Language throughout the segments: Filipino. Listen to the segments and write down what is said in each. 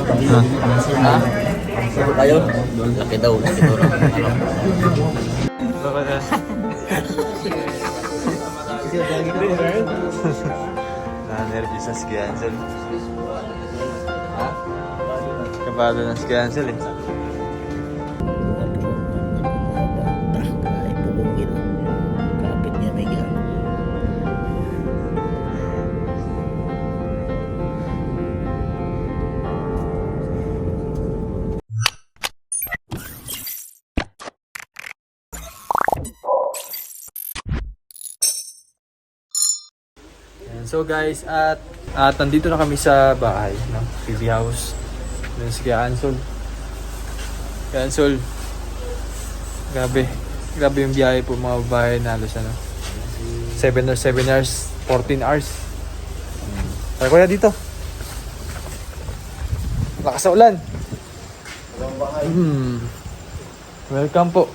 Ha? Kayo? Laki daw. Laki daw. Na-nervous na si Cancel. Ha? Kabado na si Cancel eh. Ay, pupungin. Kapit niya may gano'n. So guys, at nandito na kami sa bahay, no? PB house. Dun si Cancel. Cancel. Grabe yung biyahe po mga babae na halos ano. 7 hours, 14 hours. Tara kuya dito. Lakas sa ulan. Welcome po.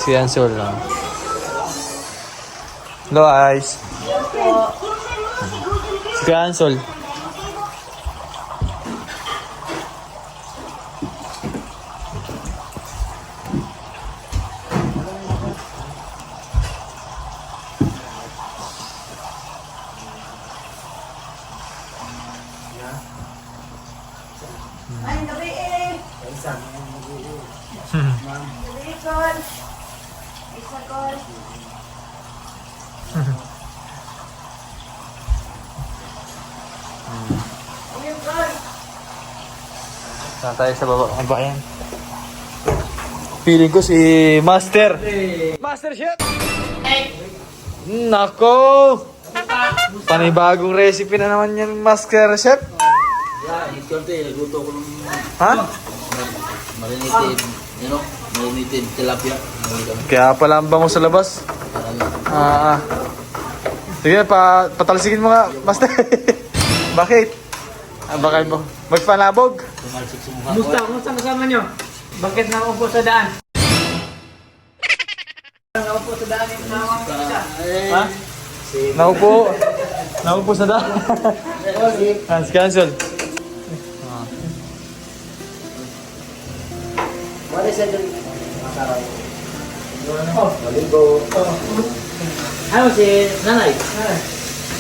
Si Ansel lang. Hello, Ice. Si Ansel. Ay, gabi eh. Gabi call. Isa call. Ayun call. Saan tayo sa baba? Ano ba yan? Feeling ko si Master. Master Chef! Nako! Panibagong recipe na naman yan, Master Chef. Yeah, konti. Nagluto ko ng Ha? marinated. You know? Marinated tilapia. Kaya pala ang bango sa labas. Sige, patalsikin mo nga, Master. Bakit? Bakit mo? Magpanabog? Tumalsik sa mukha ko. Kumusta kasama nyo? Bakit nakaupo sa daan? Nakaupo sa daan yung nakaupo sa daan. Ha? Naupo sa daan. Cancel. What is it? Maligo. Ano si nanay?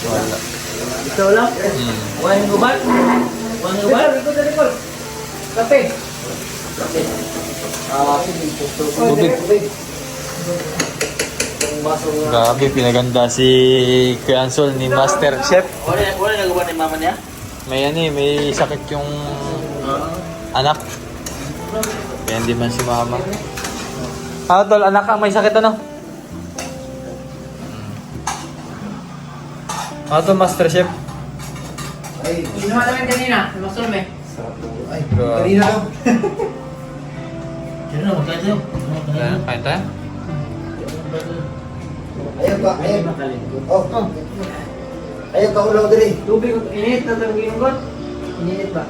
Wala. Ikaw lang? Walang gubat? Walang gubat? Ikaw sa likod. Kape. Tubig. Grabe, pinaganda si Cancel ni Master Chef. Wala nagawa ni mama niya? May sakit yung anak. Kaya hindi man si mama. Tol, anak ka, may sakit ano? Tol, Master Chef. Inuha namin kanina. Masol me. Kanina daw. Sino na magkain tayo? Kain tayo? Ayaw ka, ayaw. Oh. Ayaw ka ulaw diri. Tubig, init na itong ginugot. Init ba?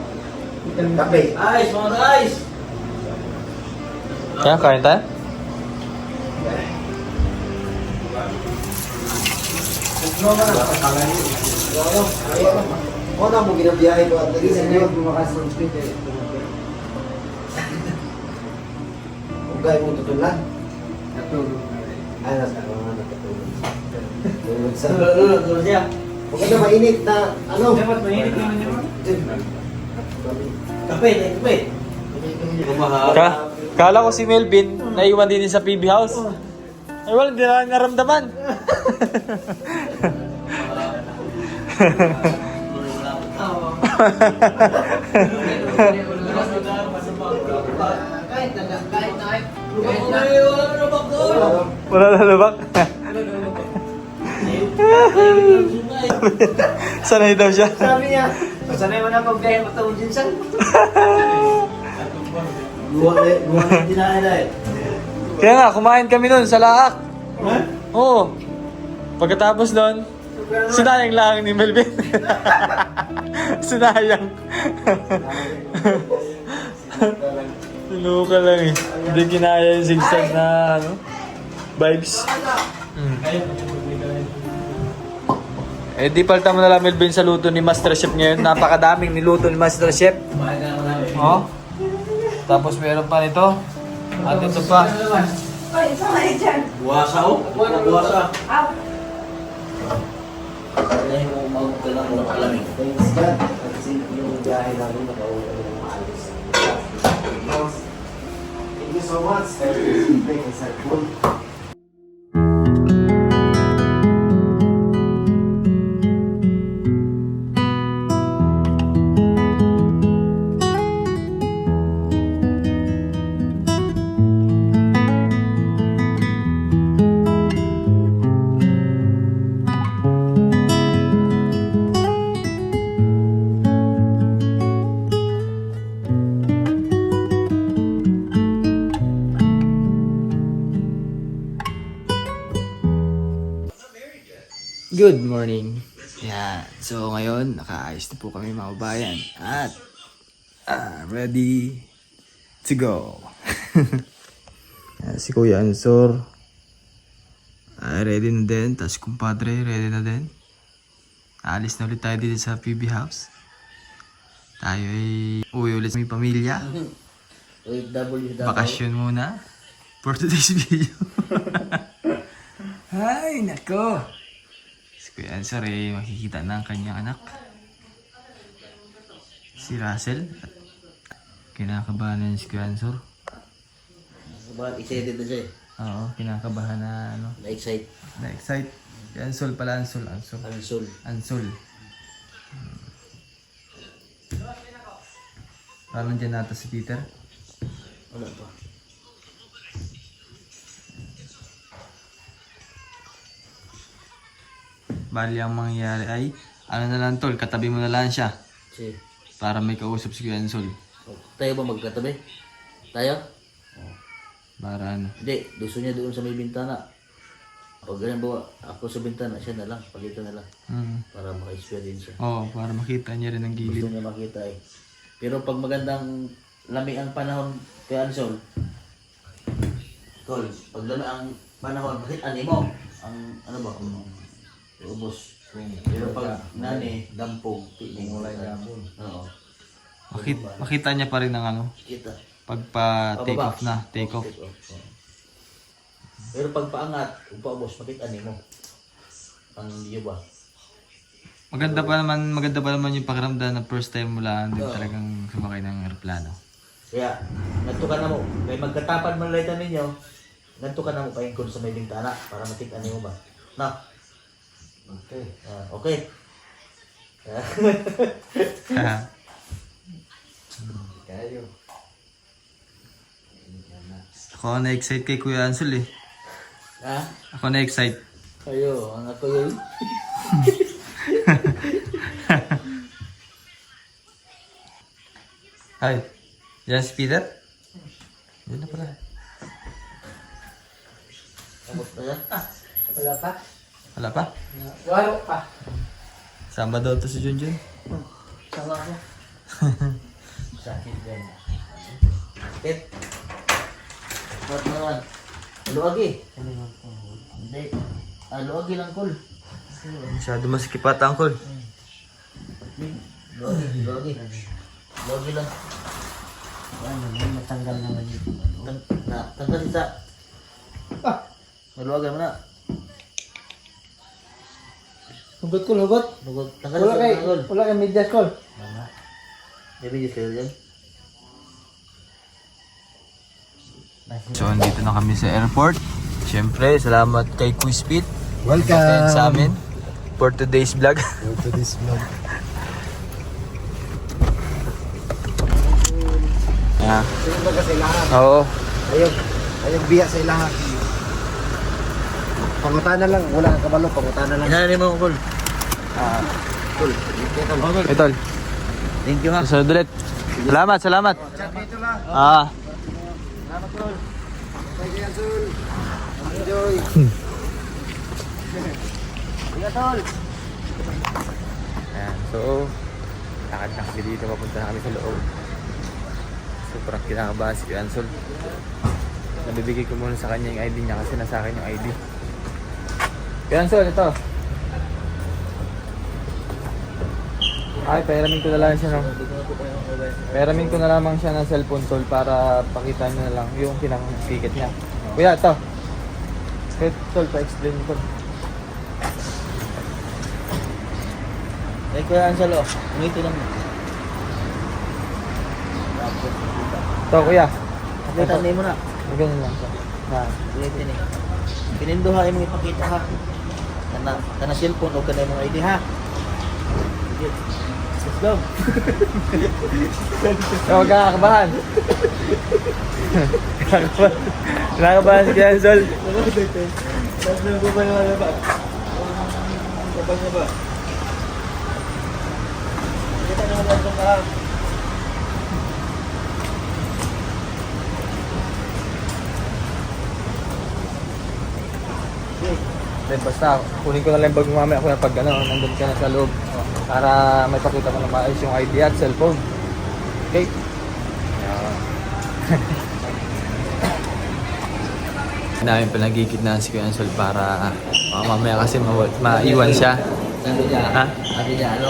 Kape. Ice, mga ice. Kaya, kain tayo? Ano na mo ginabiyahe ko at dali sa inyo? Ugay mo tutulan? Natulog. Ay, nasa mga nakatulog. Tulog sa... Tulog siya. Huwag ka na mainit na ano? Dapat mainit naman yun. Kape, kape. Kala ko si Melvin, naiwan din sa PB house. Ay, wala, hindi na naramdaman. Wala na lubak. Sanay daw siya. Sabi niya, sanay mo na pag-gaya matawag din siya. Luwag na dinala eh. Kaya nga, kumain kami nun sa Laak. Oo. Pagkatapos nun, sinayang lang ni Melvin. Sinayang. Sinuka lang eh. Hindi kinaya yung zigzag na ano, vibes. Eh di palta mo na lang Melvin sa luto ni Master Chef ngayon. Napakadaming niluto ni Master Chef. Oh. Tapos meron pa nito. At ito pa. Ay, isa kayo dyan. Buwasa oh. Buwasa. Ah, Dahil mo umawag ka lang ng kalamig. Thanks God. Kasi yung biyahe namin nakauwi kami ng maalis. Thank you so much. Thank you. Thank you, sir. Good morning. Yan. So ngayon, nakaayos na po kami mga bayan. At ready to go. Yan, si Kuya Ansor. Ready na din. Tapos kumpadre, ready na din. Aalis na ulit tayo dito sa PB House. Tayo ay uwi ulit sa aming pamilya. Bakasyon muna. For today's video. Ay, nako. Si Kuya Ansor ay makikita na ang kanyang anak. Si Russell. At kinakabahan na si Kuya Ansor. Bakit excited na siya eh? Oo, kinakabahan na ano. Na-excite. Na-excite. Si Ansol pala, Ansol. Ansol. Ansol. Parang dyan nata si Peter. Wala pa. Bali ang mangyayari ay, ano na lang tol, katabi mo na lang siya. Sige. Para may kausap si Kuya Ansol. Tayo ba magkatabi? Tayo? Para ano. Hindi. Gusto niya doon sa may bintana. Pag ganyan ba, ako sa bintana, siya na lang. Palitan na lang. Para maka-experience siya. Oo, para makita niya rin ang Gusto gilid. niya makita eh. Pero pag magandang lamig ang panahon kay Ansol, Tol, pag lamig ang panahon, bakit mo? Ang ano ba? Ubos. Pero pag nani, dampog, tingulay dampog. Oo. Makita niya pa rin ang ano, Kita. pagpa-take off na, take off. Oo. Pero pag paangat, upaubos, makita mo. Ang iyo ba? Maganda pa naman yung pakiramdam na first time mo lang din talagang sumakay ng aeroplano. Kaya, nagto ka na mo. Kaya magkatapad mo lang ninyo, nagto ka na mo paingkod sa may bintana para makita mo ba? Na? Okay. Okay. Kayo. Ako na-excite kay Kuya Ansol eh. Ha? Ako na-excite. Ayo, ang ako yun. Hi. Yan si Peter? Yan na pala. Tapos na yan. Wala pa? Wala pa? Wala pa. Samba daw to si Junjun. Sama ako. Sakit yan. Sakit. Ba't naman? Luwagi. Hindi. Luwagi lang, Kol. Masyado masikip ata ang call. Luwagi. Luwagi lang. Matanggal naman yun. Tanggal isa. Maluwagan mo na. Hugot ko, hugot. Tanggal isa. Tanggal. Wala kay medyas call. May videos kayo dyan? So, andito na kami sa airport. Siyempre, salamat kay Quizpit. Welcome. Sa amin for today's vlog. To this vlog. Yeah. Sino ba kasi lahat? Oo. Ayog biya sa ilaha. Pangutana lang, wala kang kabalo, pangutana lang. Inanin mo, Kol. Kol. Ito. Thank you, ha. Susunod ulit. Salamat. Chat dito lang. Salamat, Tol. Thank you, Azul. Enjoy. Iya, Tol. Ayan, so lakad na kami dito, papunta na kami sa loob. Sobrang kinakabahan si Kuya Ansel. Nabibigay ko muna sa kanya yung ID niya kasi nasa akin yung ID. Kuya Ansel, ito. Ay, pairamin ko na lang siya, no? Pairamin ko na lamang siya ng cellphone tool para pakita niyo na lang yung kinang ticket niya. Kuya, ito. Kuya, tol, pa-explain ko. Kuya Anselo, ngiti lang. Ito, kuya. Kita ni mo na. Ganun lang siya. Na. Ngiti ni. Pininduha imong ipakita ha. Kana cellphone o kana imong ID ha. Sige. Let's go. Huwag ka kakabahan. Kinakabahan si Kuya Ansel. Tapos na ba yung ba? Kapag na ba? Kita naman lang ito ka. Basta, kunin ko na lang yung bag mo mamaya kuya pag ano, nandun ka na sa loob. Para may pakita ko na maayos yung ID at cellphone. Okay? Namin pinagigit na si Kuya Ansel para mamaya kasi maiwan siya. Sabi niya, Ha? sabi niya, ano?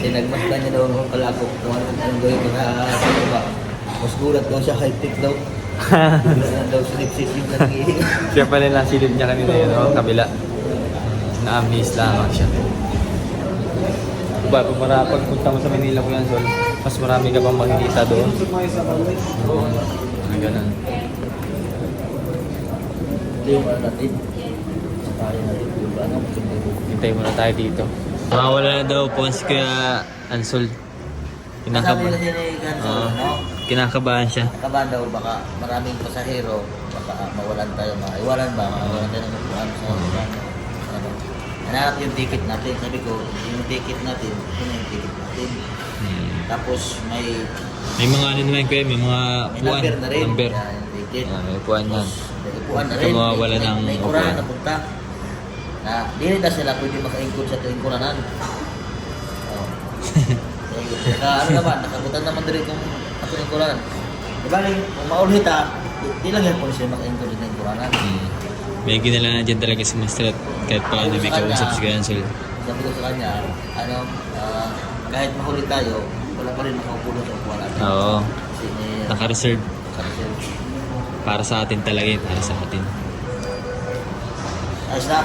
Tinagmasdan niya daw kung pala ako kung anong gawin ko na ano ba. Mas gulat daw siya high-tech daw. Bigla daw silip-silip yung nag-iihi. Siya pala lang silid niya kanina yun, no? Kabila. Na-amaze lamang siya. Diba, pag punta mo sa Manila, Kuya Ansel, mas marami ka pang makikita doon. Ganun. Ito yung ano natin. Kaya natin yung ano. Hintay muna tayo dito. Mawala na daw po si Kuya Ansel. Sabi na din ni Ganso, no? Kinakabahan siya. Kabahan daw baka maraming pasahero, baka mawalan tayo, maiwalan ba, mawalan tayo ng upuan sa ano. Hanap yung ticket natin. Sabi ko, yung ticket natin, ito na yung ticket natin. Tapos may May mga ano naman kuya, may mga may puan. number na rin. Number. Yan, yung ticket. May puan yan. May upuan na Ito rin. mawawala ng May upuan. kurahan na punta. Na, di rin na sila pwede maka-include sa tuwing kuranan. Oh. Ano naman, nakabutan naman din kung ako yung kuranan. Diba kung maulit di lang yan po siya maka-include sa tuwing kuranan. May ginala na dyan talaga si Master at kahit pa ano may kausap si Kuya Ansel. Sabi ko sa kanya, kahit mahuli tayo, wala pa rin makaupulo sa upuan natin. Oo. Kasi may Naka-reserve. naka-reserve. Para sa atin talaga yun. Para sa atin. Ayos na.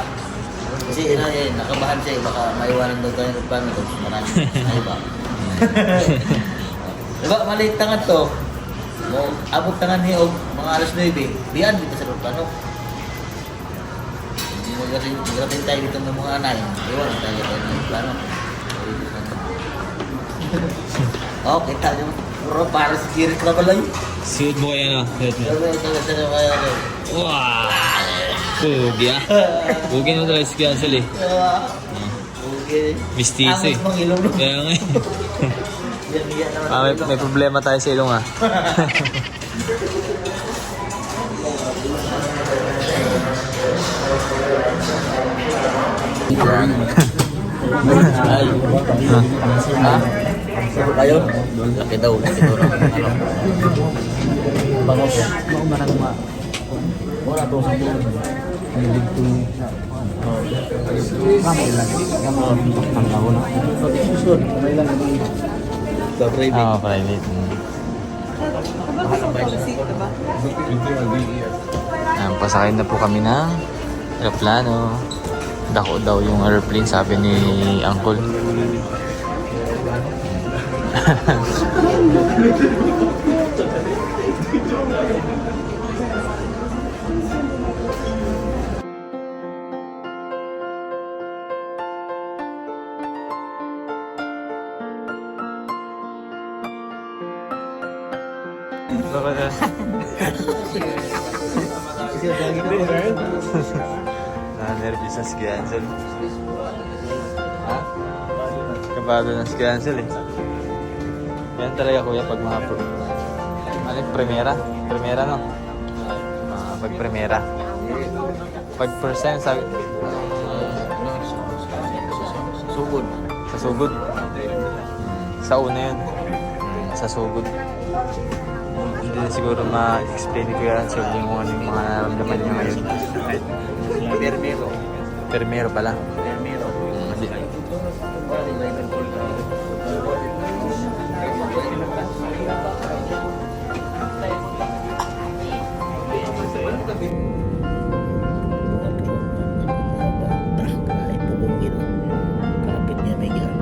Kasi nakabahan siya, baka maiwanan daw tayo ng plano. Marami. Ay ba? Diba, maliit tangan to. Abot tangan niyo, mga alas 9. Diyan dito sa plano. Hindi magaling tayo dito ng mga anay. Iwanan tayo ng plano. Oh, kita nyo. Puro para si Kirik na balay. Suit mo kaya no? Suit mo. Wow! Pugi ah. Pugi mo talaga si Kuya Ansel eh. Okay. Mistiso eh. Angas mong ilong. Kaya nga eh. Yan naman. May problema tayo sa ilong ah. Ay. Ha? Kayo? Laki daw. Laki daw ng ano. Bangos. Wala to sa tulog. Oo, private. Pasakay na po kami ng aeroplano. Dako daw yung airplane, sabi ni Uncle. Na-nervous na si Kuya Ansel. Ha? Kabado na si Kuya Ansel eh. Yan talaga kuya pag mga ano yung premiera? Premiera no? Pag premiera. Pag first time sabi Sugod. sa sugod. Sa una yun. Sa sugod. na siguro ma-explain ko yan so yung ano yung mga nararamdaman niya ngayon. Permero. Permero pala. Permero. Kasi, Kapit niya may gano'n.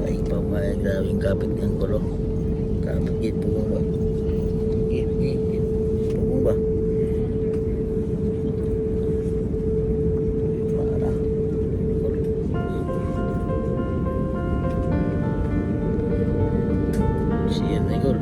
Ay, pamaya, grabing kapit niyang kulo. Kapit git po ba? Git. Po ba? Para. Siyan na gol.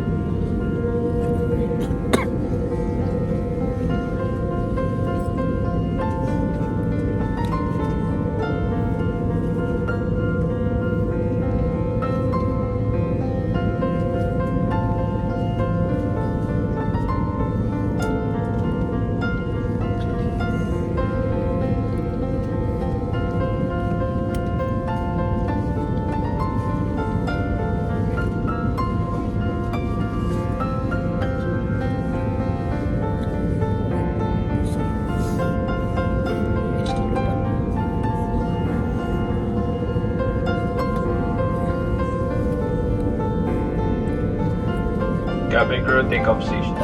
cabin crew, take off station.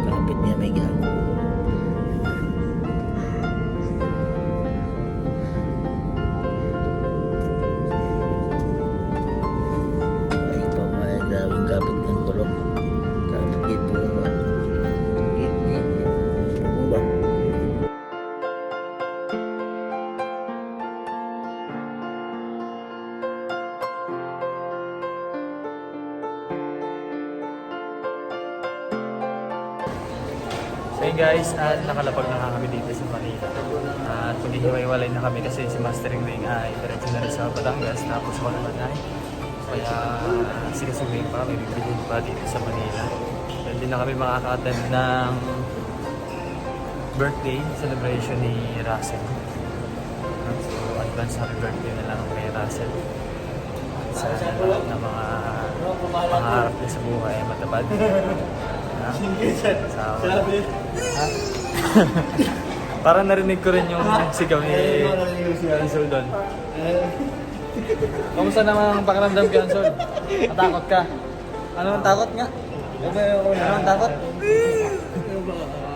Kapit niya may gano'n. Ay, pamaya, grabing kapit ng kulo. Kapit git po ba? Git. Po ba? So yun guys, at nakalapag na kami dito sa Manila. At maghihiwa-hiwalay na kami kasi si Mastering Ring ay diretso na rin sa Batangas. Tapos ako naman ay kaya sinusubuhin pa kami, bibigyan pa dito sa Manila. Then din na kami makaka-attend ng birthday celebration ni Russell. So advance happy birthday na lang kay Russell. Sa lahat ng mga pangarap niya sa buhay ay matapad. Sabi. Parang narinig ko rin yung sigaw ni Ansel doon. Kamusta naman ang pakiramdam kay Ansel? Natakot ka? Ano ang takot nga? Ano ang takot?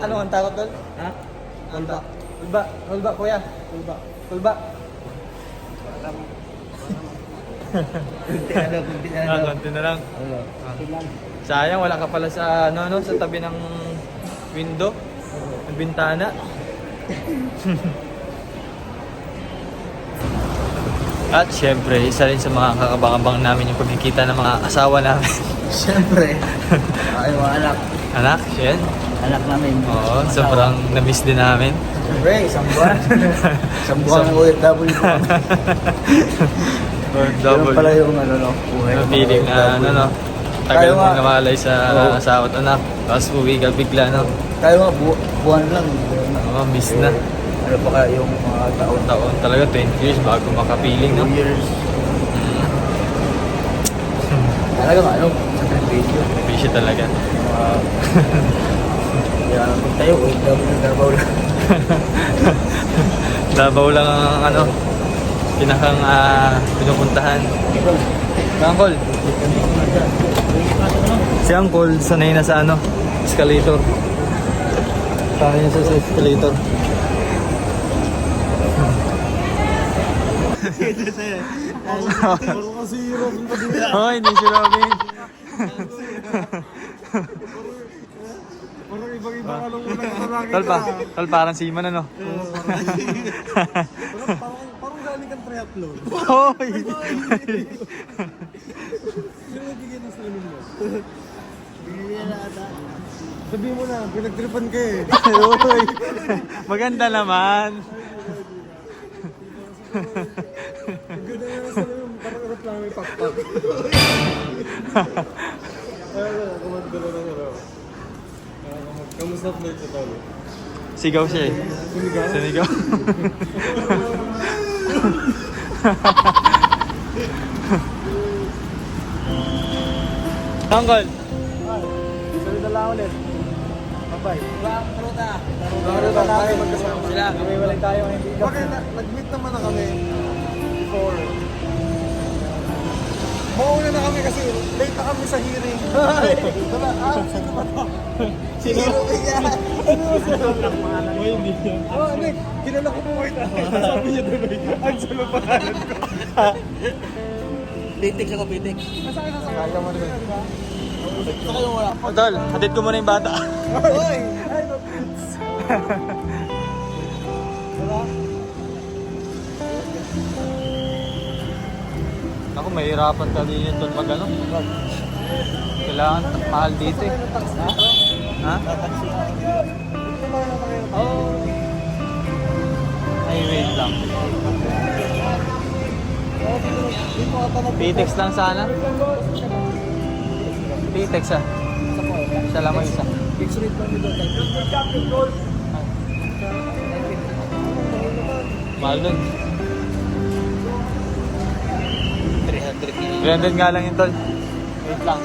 Ano ang takot doon? Ha? Kulba. Kulba. Kulba kuya. Kulba. Kulba. Konti na lang. Sayang, wala ka pala sa sa tabi ng window, ng bintana. At syempre, isa rin sa mga kakabang-abang namin yung pagkikita ng mga asawa namin. Siyempre. Ay, mga anak. Anak, yan. Anak namin. Oo, sobrang na-miss din namin. Siyempre, isang buwan. Isang buwan ng OFW. Double. Ganun pala yung buhay. Feeling na, tagal Tayo mo nga. namalay sa Oo. asawa at anak. Tapos uwi ka bigla, no? Tayo nga, buwan lang. Oo, miss na. Ano pa kaya yung mga taon? Taon talaga, 20 years bago makapiling, no? 2 years. Talaga nga, ano? Sakripisyo. Busy talaga. Kaya kung tayo, dami ng Davao lang. Davao lang ang ano, pinakang pinupuntahan. Uncle, si Uncle sanay na sa ano, escalator. Sanay na sa escalator. Oh, hindi si Robin. Parang ibang-ibang alam mo lang lalaki Tol pa, tol parang seaman ano. Parang galing kang triathlon. Hoy! Sino nagiging ng swimming mo? Sabihin mo na, pinagtripan ka eh. Hoy! Maganda naman. Ang ganda nga ng swimming, parang aeroplano may pakpak. Ayun, kumanda na ng araw. Kamusta flight sa talo? Sigaw siya eh. Sumigaw? Sinigaw. Uncle! Sabi na lang ulit. Bye-bye. Ruta tayo magkasama. Sila, kami walay tayo. Bakit nag-meet naman na kami before. Mauna na kami kasi late na kami sa hearing. Diba? Sino ba to? Sino ba yan? Oh, Nick, kilala ko po ito. Sabi niya tuloy, ang solo pangalan ko. Pitik ako, pitik. Kaya mo naman. Tol, hatid ko muna yung bata. Hoy! Ay, no, please. Ako, mahirapan ka din yung tol mag ano. Kailangan mahal dito eh. Ha? Oh. Ay, wait lang. Pitex lang sana. Pitex ah. Siya lang isa. Fixed rate lang dito. Mahal dun. 300 300 nga lang yun tol. Wait lang.